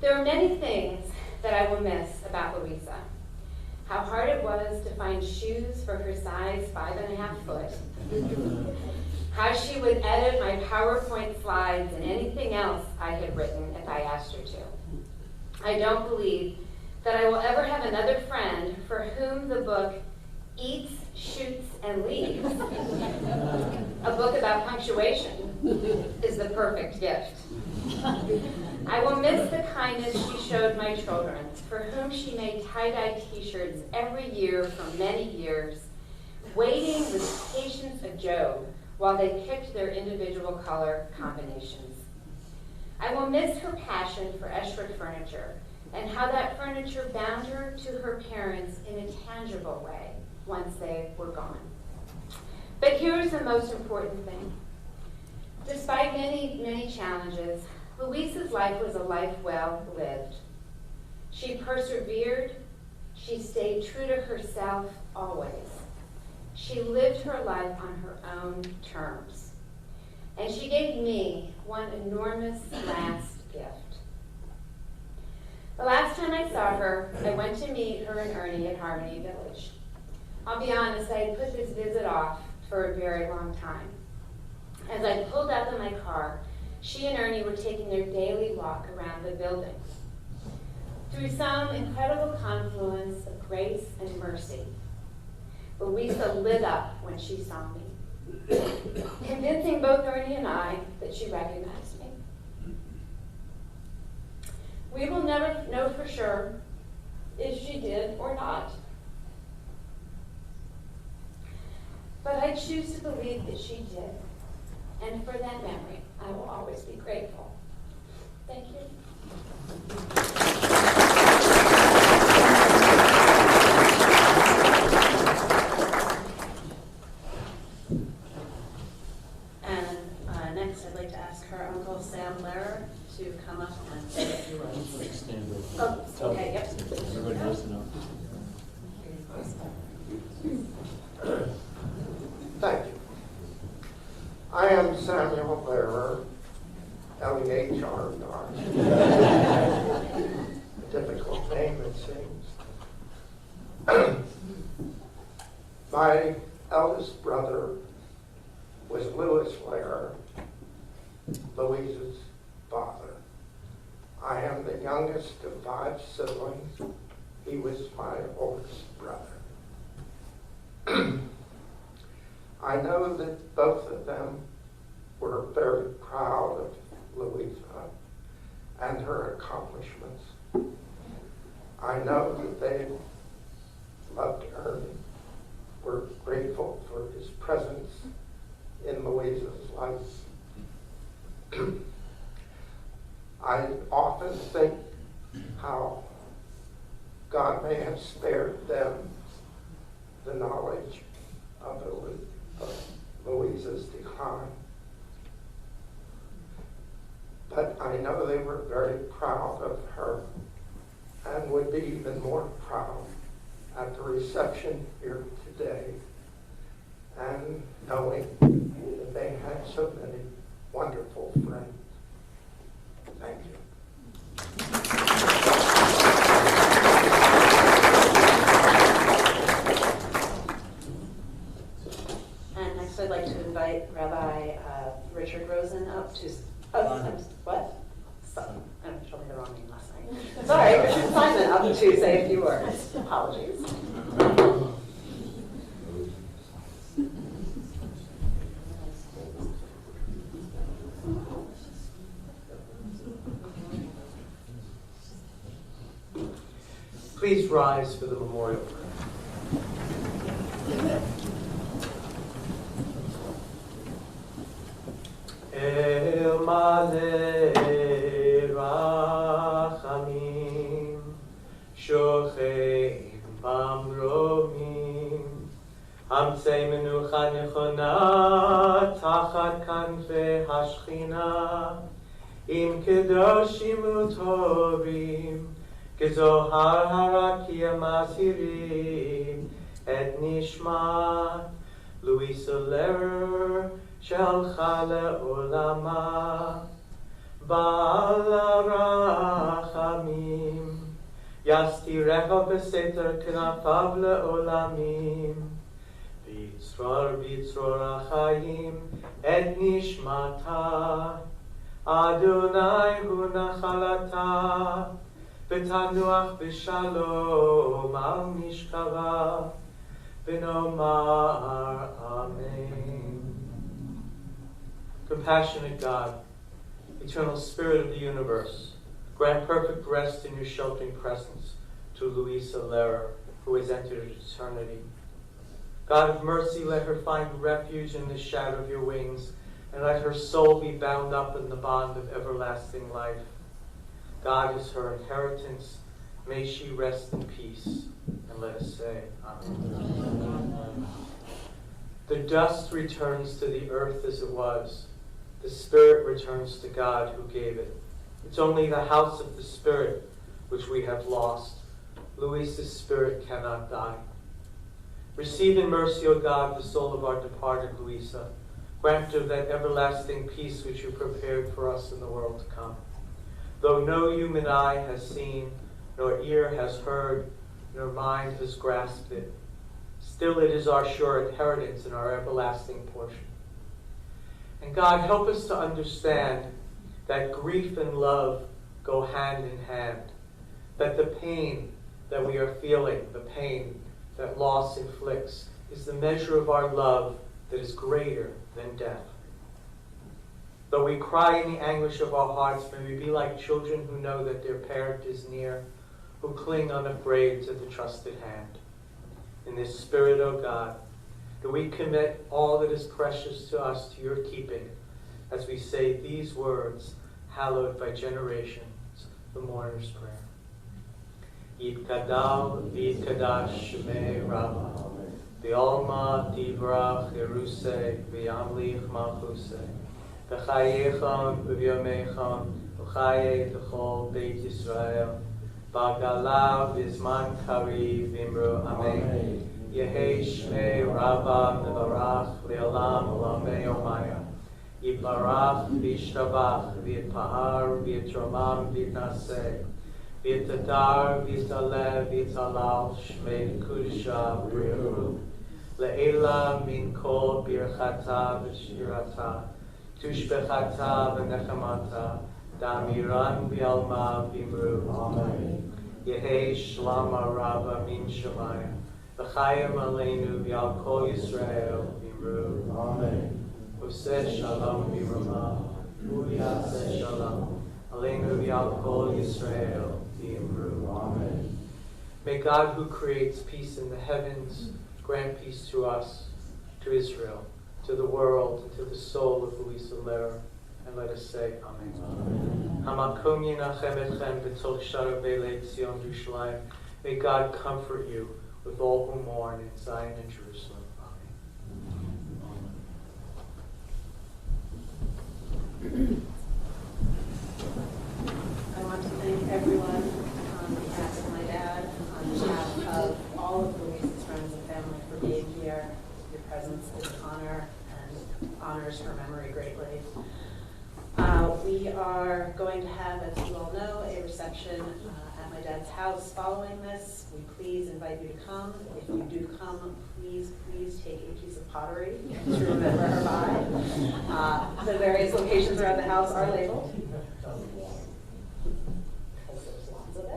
There are many things that I will miss about Luisa. How hard it was to find shoes for her size 5.5 foot. How she would edit my PowerPoint slides and anything else I had written if I asked her to. I don't believe that I will ever have another friend for whom the book Eats, Shoots, and Leaves, a book about punctuation, is the perfect gift. I will miss the kindness she showed my children, for whom she made tie-dye t-shirts every year for many years, waiting with patience of Job while they picked their individual color combinations. I will miss her passion for Esherick furniture and how that furniture bound her to her parents in a tangible way once they were gone. But here's the most important thing. Despite many, many challenges, Luisa's life was a life well lived. She persevered. She stayed true to herself always. She lived her life on her own terms. And she gave me one enormous last gift. The last time I saw her, I went to meet her and Ernie at Harmony Village. I'll be honest, I had put this visit off for a very long time. As I pulled up in my car, she and Ernie were taking their daily walk around the building. Through some incredible confluence of grace and mercy, Luisa lit up when she saw me, convincing both Ernie and I that she recognized me. We will never know for sure if she did or not. But I choose to believe that she did. And for that memory, I will always be grateful. Thank you. And next, I'd like to ask her Uncle Sam Lehrer to come up and say a few words. Oh, okay, yep. Everybody listen up. Thank you. I am Samuel Lehrer, L-E-H-R-R. A difficult name, it seems. My eldest brother was Louis Lehrer, Louisa's father. I am the youngest of 5 siblings. He was my oldest brother. I know that both of them were very proud of Luisa and her accomplishments. I know that they loved Ernie, were grateful for his presence in Luisa's life. I often think how God may have spared them the knowledge of Luisa's decline. But I know they were very proud of her and would be even more proud at the reception here today and knowing that they had so many wonderful friends. Thank you. by Richard Rosen up to, what? I told me the wrong name last night. Sorry, Richard Simon up to say a few words. Apologies. Please rise for the memorial prayer. El Maleh Rachamim Shochein Bamromim Hamtzei Menucha Nechona Tachat Kanfei Hashchina Im Kedoshim Utovim Kezohar Harakia Masirim Et Nishmat Luisa Lehrer Shalcha le'olama Ba'ala rachamim Yastirecha b'seter knafav le'olamim B'yitzror achayim Et nishmata Adonai hu nachalata V'tanuach b'shalom al mishkava V'nomar Amen. Compassionate God, eternal Spirit of the universe, grant perfect rest in your sheltering presence to Luisa Lehrer, who has entered eternity. God of mercy, let her find refuge in the shadow of your wings, and let her soul be bound up in the bond of everlasting life. God is her inheritance. May she rest in peace. And let us say, Amen. The dust returns to the earth as it was. The spirit returns to God who gave it. It's only the house of the spirit which we have lost. Luisa's spirit cannot die. Receive in mercy, O God, the soul of our departed Luisa. Grant her that everlasting peace which you prepared for us in the world to come. Though no human eye has seen, nor ear has heard, nor mind has grasped it, still it is our sure inheritance and our everlasting portion. And God, help us to understand that grief and love go hand in hand, that the pain that we are feeling, the pain that loss inflicts, is the measure of our love that is greater than death. Though we cry in the anguish of our hearts, may we be like children who know that their parent is near, who cling unafraid to the trusted hand. In this spirit, O God, do we commit all that is precious to us to your keeping as we say these words, hallowed by generations, the mourner's prayer. Yitkadal v'yitkadash shmei Rabbah, v'alma tivrach Yerusei v'yamlich malchusei, v'chayechon v'yomechon v'chayei t'chol Beit Yisrael, v'galav v'zman kariv v'imru Amen. Yehei shmei Rabbah mevarach le'olam olamei omaya. Yitbarach v'yishtabach v'yitpa'ar v'yitromam v'yitnaseh. V'yitatar v'yitaleh v'yitalal shmei kudusha b'rihu. Le'ela min kol birchata v'shirata. Tushbechata v'nechamata. Damiran v'yalma v'imru. Amen. Yehei shlama Rabbah min shamaya. V'chayim aleinu v'yal kol Yisrael v'imru. Amen. Useh shalom v'ramah. U'yaseh shalom. Aleinu v'yal kol Yisrael v'imru. Amen. May God, who creates peace in the heavens, grant peace to us, to Israel, to the world, and to the soul of Luisa Lehrer. And let us say, Amen. Hamakom yinachem etchem b'tol sharavei le'tzion Yerushalayim. May God comfort you with all who mourn in Zion and Jerusalem. Amen. I want to thank everyone on behalf of my dad, on behalf of all of Luisa's friends and family for being here. Your presence is an honor and honors her memory greatly. We are going to have, as you all know, a reception at my dad's house following this. We please invite you to come. If you do come, please take a piece of pottery to remember her by. The various locations around the house are labeled. Because there's lots of it.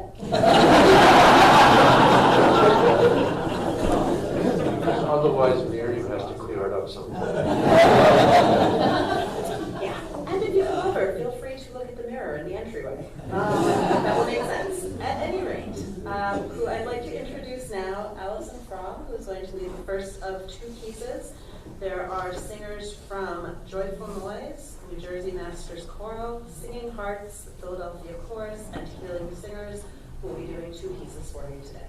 Otherwise, Mary has to clear it up sometime. Yeah, and if you come over, feel free to look at the mirror in the entryway. That will make sense. At any rate, who I'd like to introduce now, Allison Fromm, who is going to lead the first of two pieces. There are singers from Joyful Noise, New Jersey Masters Choral, Singing Hearts, the Philadelphia Chorus, and Healing Singers, who will be doing two pieces for you today.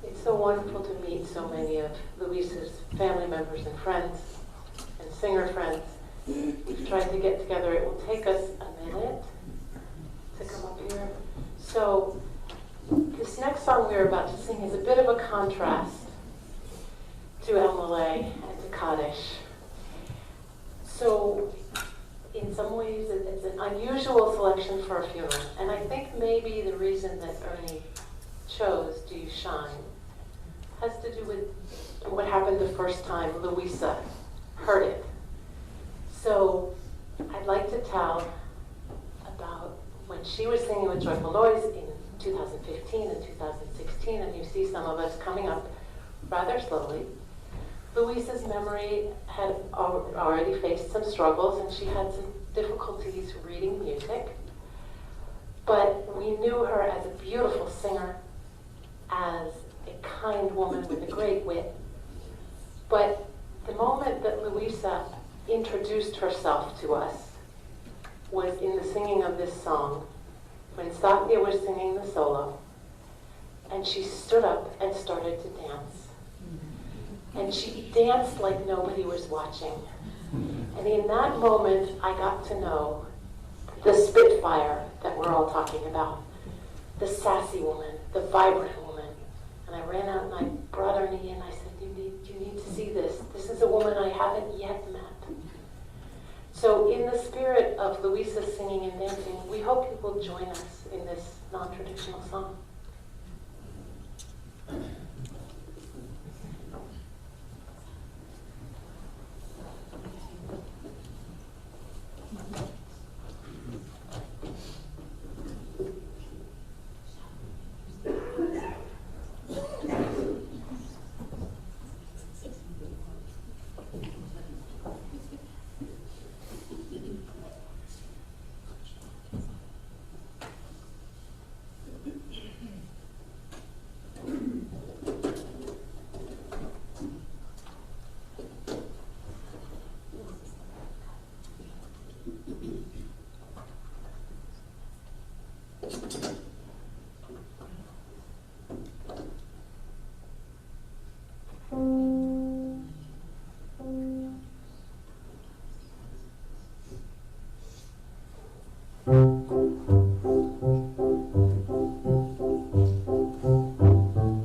It's so wonderful to meet so many of Luisa's family members and friends and singer friends. We've tried to get together. It will take us a minute to come up here. So this next song we're about to sing is a bit of a contrast to El Malay and to Kaddish. So in some ways it's an unusual selection for a funeral. And I think maybe the reason that Ernie chose Do You Shine has to do with what happened the first time Luisa heard it. So I'd like to tell about when she was singing with Joyful Noise in 2015 and 2016, and you see some of us coming up rather slowly. Luisa's memory had already faced some struggles, and she had some difficulties reading music. But we knew her as a beautiful singer, as a kind woman with a great wit. But the moment that Luisa introduced herself to us was in the singing of this song, when Satya was singing the solo, and she stood up and started to dance. And she danced like nobody was watching. And in that moment, I got to know the Spitfire that we're all talking about, the sassy woman, the vibrant woman. And I ran out and I brought Ernie in. I said, you need to see this. This is a woman I haven't yet met. So in the spirit of Luisa singing and dancing, we hope you will join us in this non-traditional song.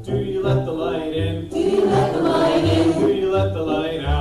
Do you let the light in? Do you let the light out?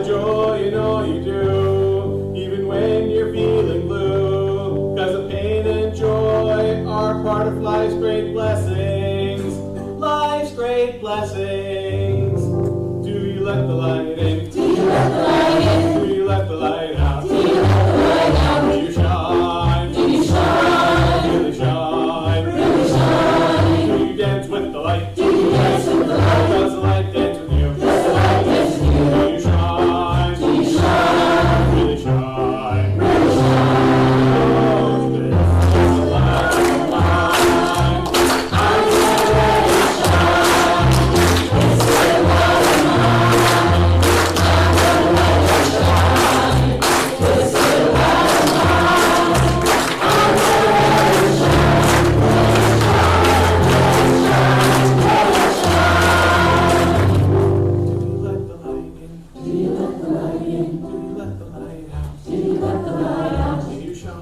the joy in all you do, even when you're feeling blue. 'Cause the pain and joy are part of life's great blessings. Life's great blessings. Do you let the light in? Do you let the light in? Do you let the light out? Do you let the light out? Do you shine? Do you shine? Really shine? Really shine? Do you dance with the light? Do you dance with the light? Does the light dance with you? Does the light dance with you? Do you shine? Do you shine? Really shine? Really shine? Oh, this is the light of mine. I'm ready to shine. This is the light of mine. I'm ready to shine. This is the light of mine. I'm ready to shine. Let it shine, let it shine, let it shine. Do you let the light in? Do you let the light in? Do you let the light out? Do you let the light out? Do you shine?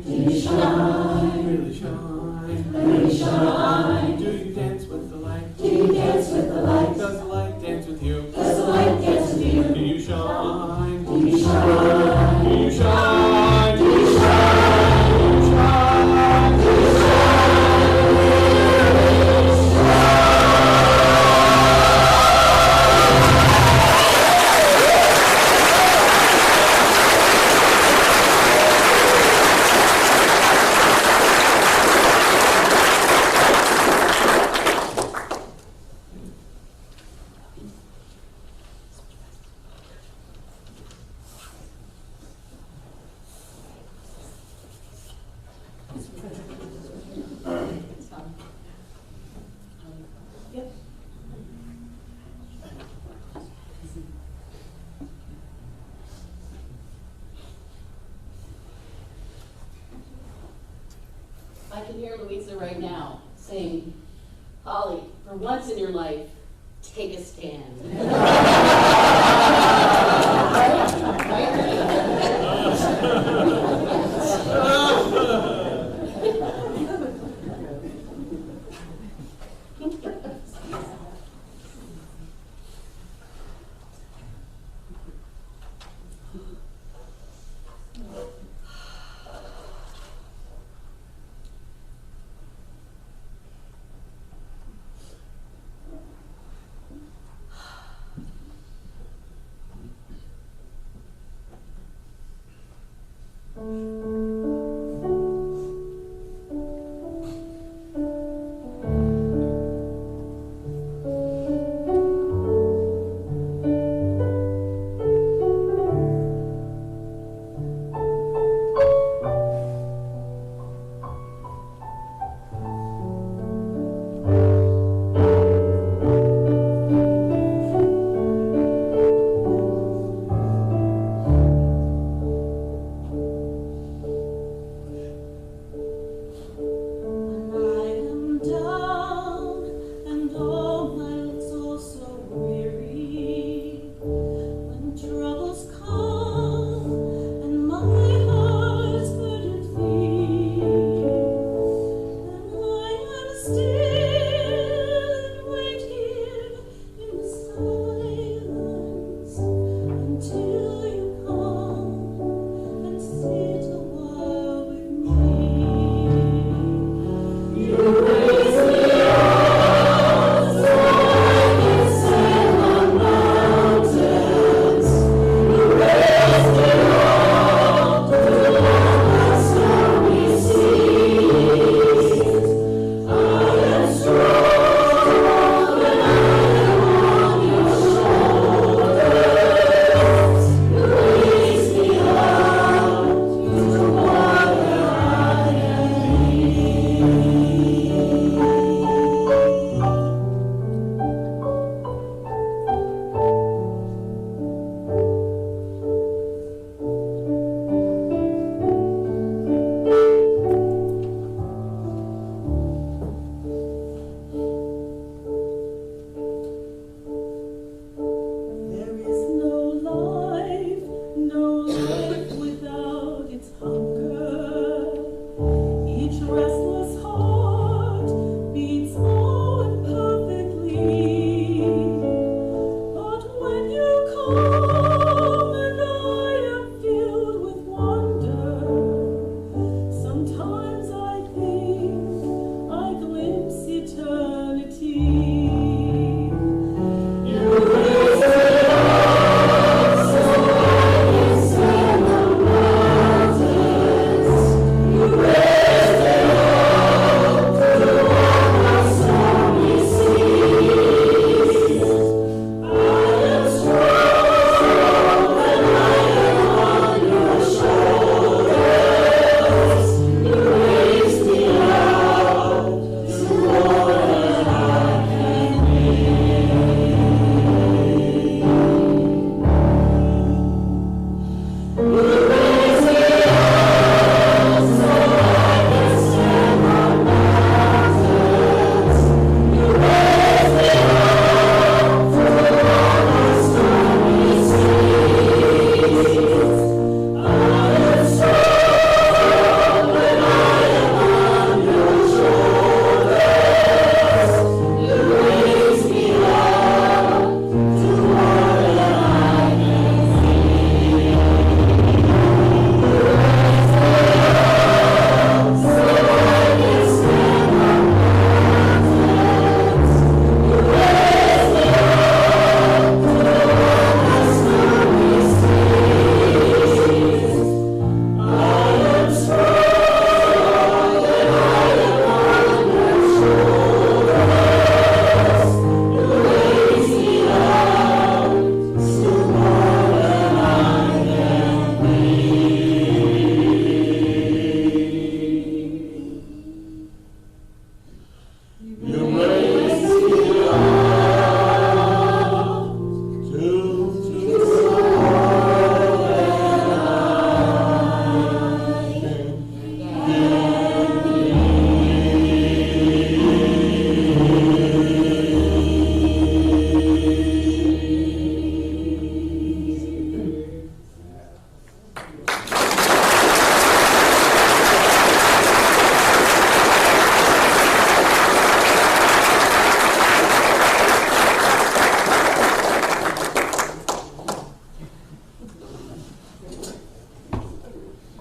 Do you shine? Really shine? Really shine? Do you dance with the light? Do you dance with the light? Does the light dance with you? Does the light dance with you? Do you shine? Do you shine? Do you shine? Do you shine? Do you shine? Do you I can hear Luisa right now saying, Holly, for once in your life, take a stand.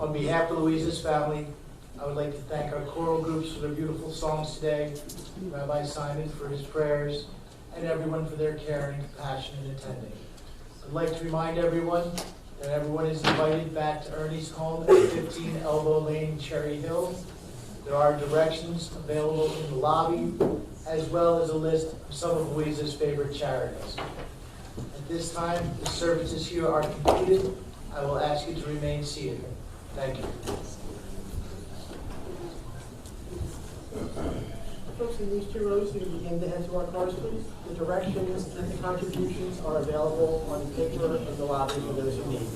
On behalf of Luisa's family, I would like to thank our choral groups for their beautiful songs today, Rabbi Simon for his prayers, and everyone for their care and compassion in attending. I'd like to remind everyone that everyone is invited back to Ernie's home at 15 Elbow Lane, Cherry Hill. There are directions available in the lobby, as well as a list of some of Luisa's favorite charities. At this time, the services here are completed. I will ask you to remain seated. Thank you. Folks, in these two rows, we begin to head to our cars, please. The directions and the contributions are available on the paper in the lobby for those who need.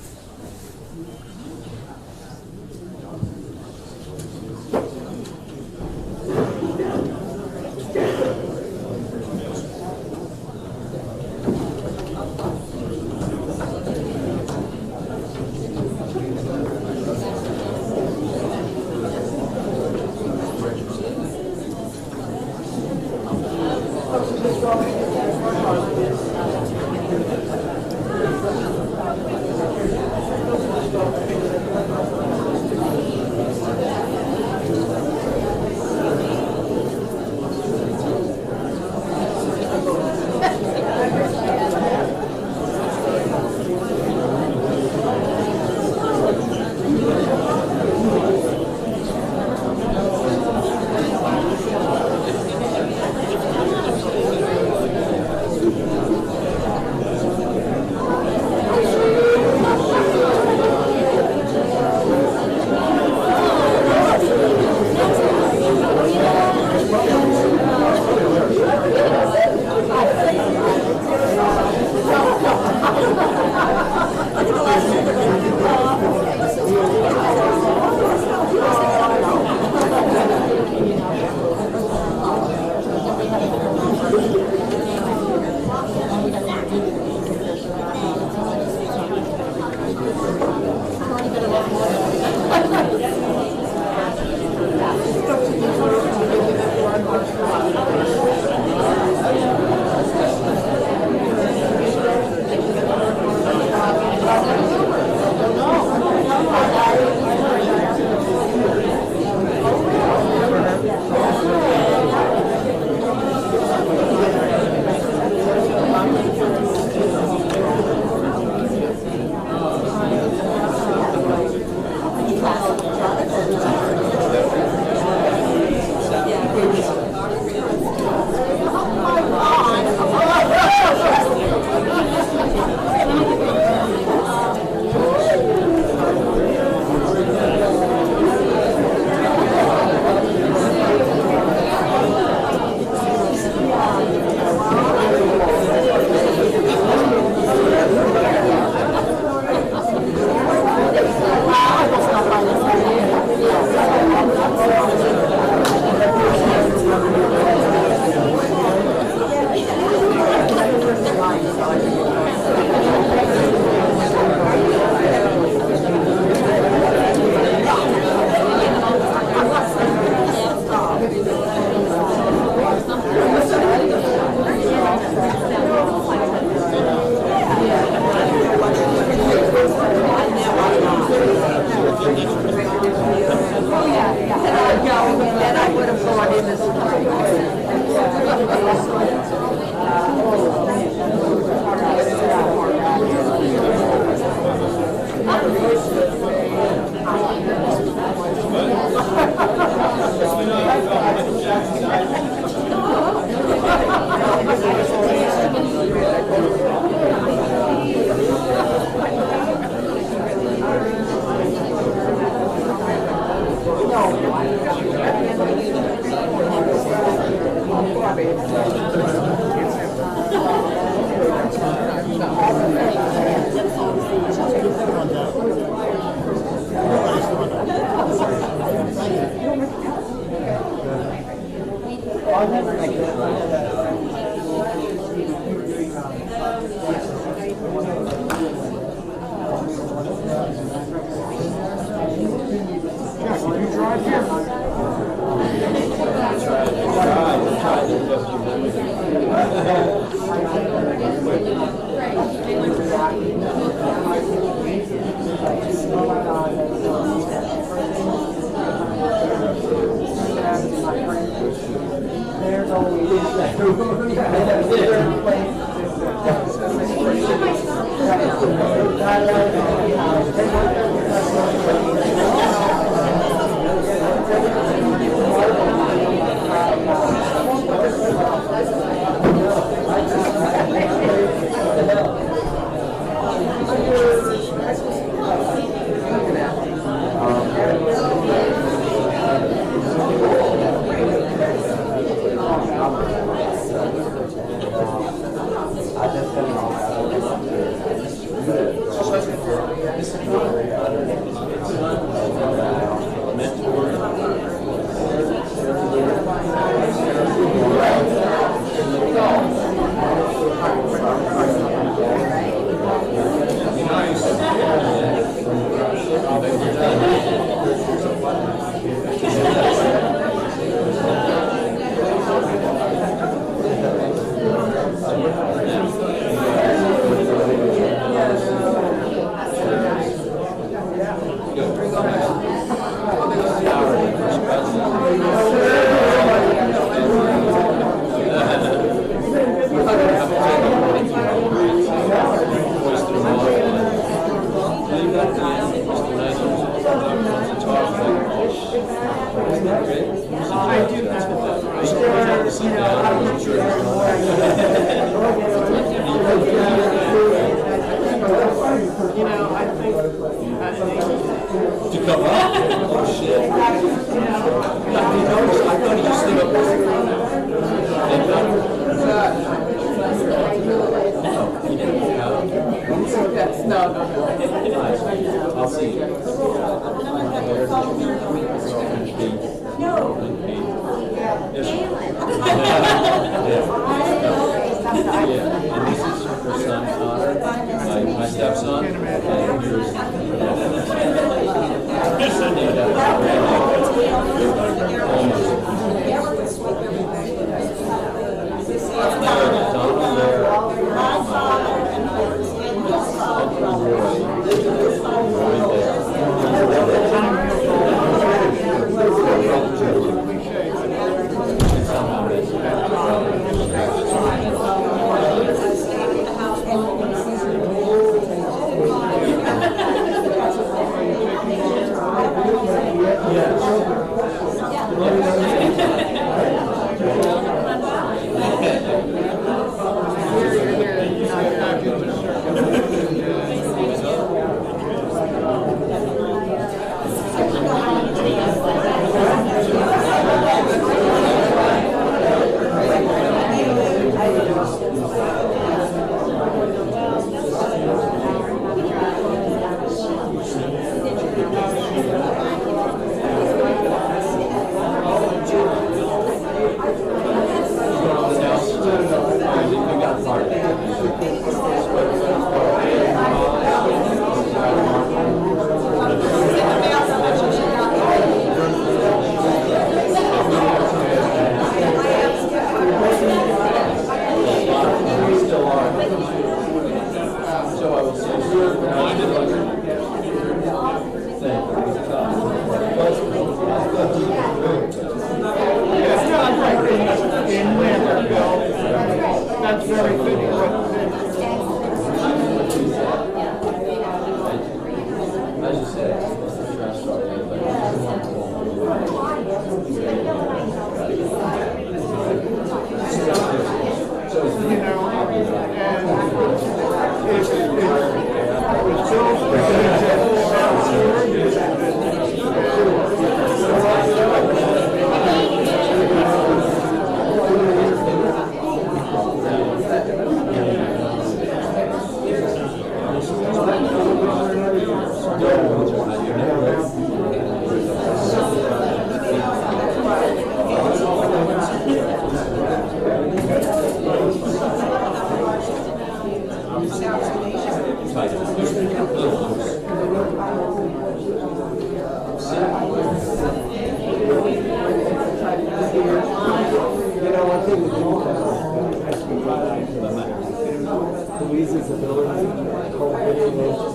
Luisa's ability to cultivate those.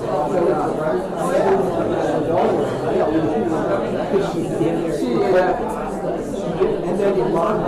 And then your mom.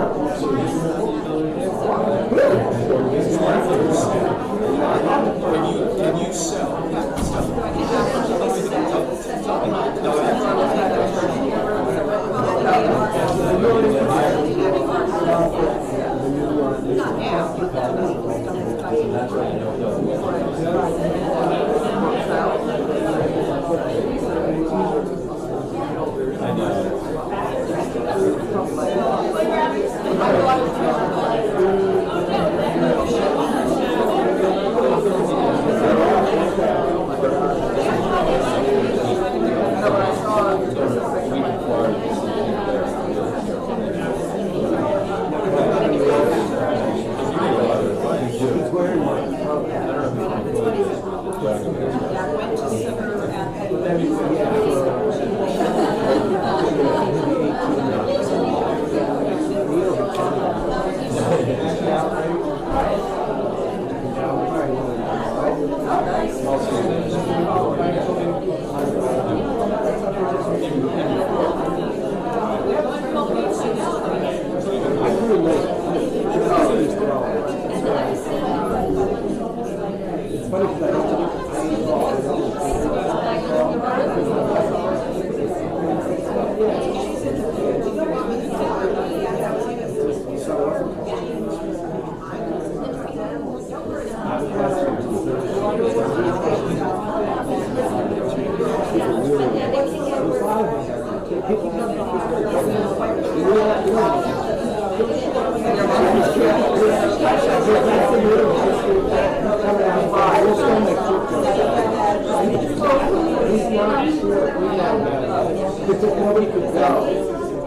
Nobody could go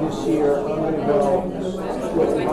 this year. I'm going to go with